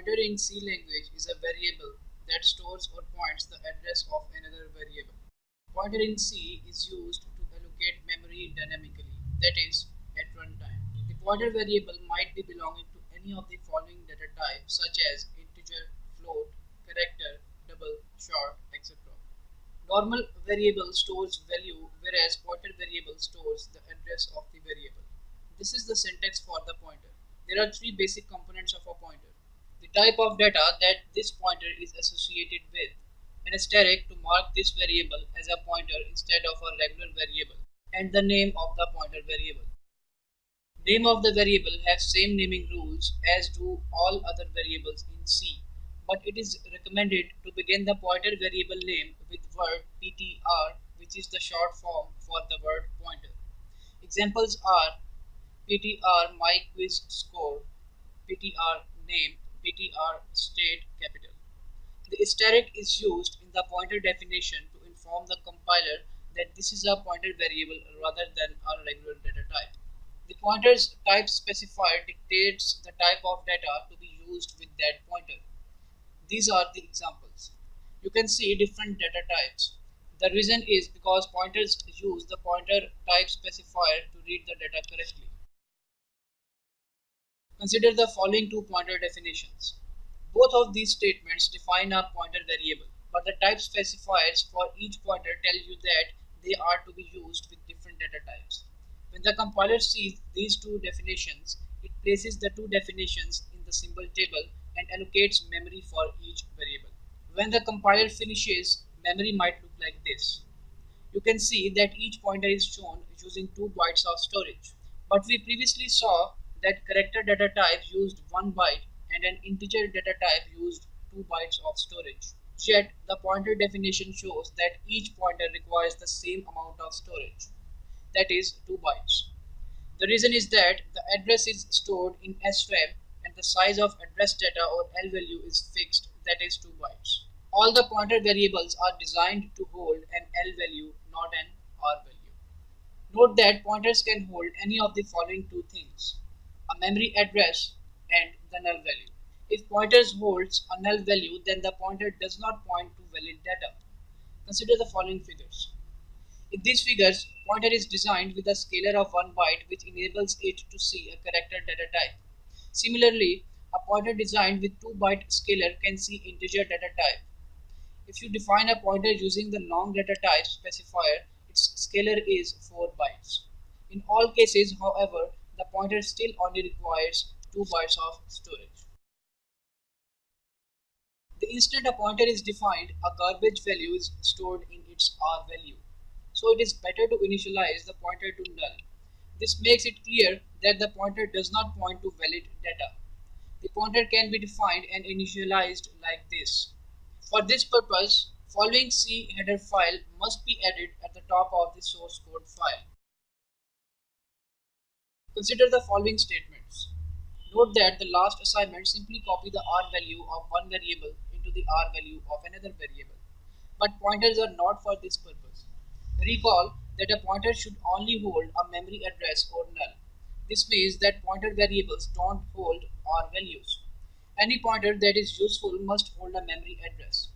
pointer in C language is a variable that stores or points the address of another variable. Pointer in C is used to allocate memory dynamically, that is, at runtime. The pointer variable might be belonging to any of the following data types such as integer, float, character, double, short, etc. Normal variable stores value whereas pointer variable stores the address of the variable. This is the syntax for the pointer. There are three basic components of a pointer. The type of data that this pointer is associated with, an asterisk to mark this variable as a pointer instead of a regular variable, and the name of the pointer variable. Name of the variable has same naming rules as do all other variables in C, but it is recommended to begin the pointer variable name with word ptr, which is the short form for the word pointer. Examples are ptr my quiz score, ptr name, ptr state capital. The asterisk is used in the pointer definition to inform the compiler that this is a pointer variable rather than a regular data type. The pointer's type specifier dictates the type of data to be used with that pointer. These are the examples. You can see different data types. The reason is because pointers use the pointer type specifier to read the data correctly. Consider the following two pointer definitions. Both of these statements define a pointer variable, but the type specifiers for each pointer tell you that they are to be used with different data types. When the compiler sees these two definitions, it places the two definitions in the symbol table and allocates memory for each variable. When the compiler finishes, memory might look like this. You can see that each pointer is shown using 2 bytes of storage. But we previously saw that character data type used 1 byte and an integer data type used 2 bytes of storage. Yet, the pointer definition shows that each pointer requires the same amount of storage, that is 2 bytes. The reason is that the address is stored in SRAM and the size of address data or L value is fixed, that is 2 bytes. All the pointer variables are designed to hold an L value, not an R value. Note that pointers can hold any of the following two things: a memory address and the null value. If pointers holds a null value, then the pointer does not point to valid data. Consider the following figures. In these figures, pointer is designed with a scalar of 1 byte which enables it to see a character data type. Similarly, a pointer designed with 2 byte scalar can see integer data type. If you define a pointer using the long data type specifier, its scalar is 4 bytes. In all cases, however, the pointer still only requires 2 bytes of storage. The instant a pointer is defined, a garbage value is stored in its R value. So it is better to initialize the pointer to null. This makes it clear that the pointer does not point to valid data. The pointer can be defined and initialized like this. For this purpose, following C header file must be added at the top of the source code file. Consider the following statements. Note that the last assignment simply copy the R value of one variable into the R value of another variable. But pointers are not for this purpose. Recall that a pointer should only hold a memory address or null. This means that pointer variables don't hold R values. Any pointer that is useful must hold a memory address.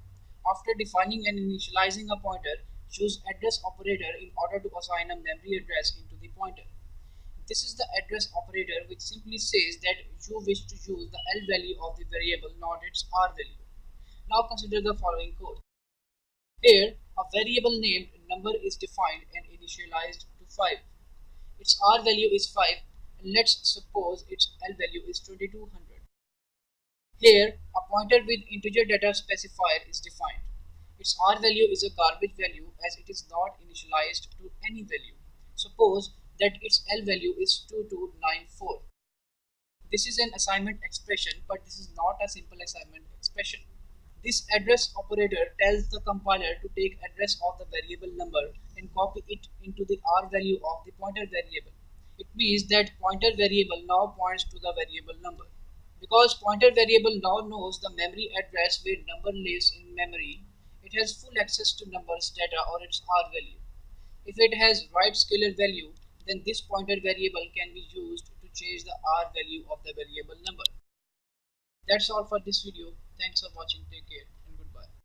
After defining and initializing a pointer, use address operator in order to assign a memory address into the pointer. This is the address operator which simply says that you wish to use the L value of the variable, not its R value. Now consider the following code. Here, a variable named number is defined and initialized to 5. Its R value is 5 and let's suppose its L value is 2200. Here, a pointer with integer data specifier is defined. Its R value is a garbage value as it is not initialized to any value. Suppose that its L value is 2294. This is an assignment expression, but this is not a simple assignment expression. This address operator tells the compiler to take address of the variable number and copy it into the R value of the pointer variable. It means that pointer variable now points to the variable number. Because pointer variable now knows the memory address where number lives in memory, it has full access to numbers data or its R value. If it has right scalar value, then this pointer variable can be used to change the R value of the variable number. That's all for this video. Thanks for watching. Take care.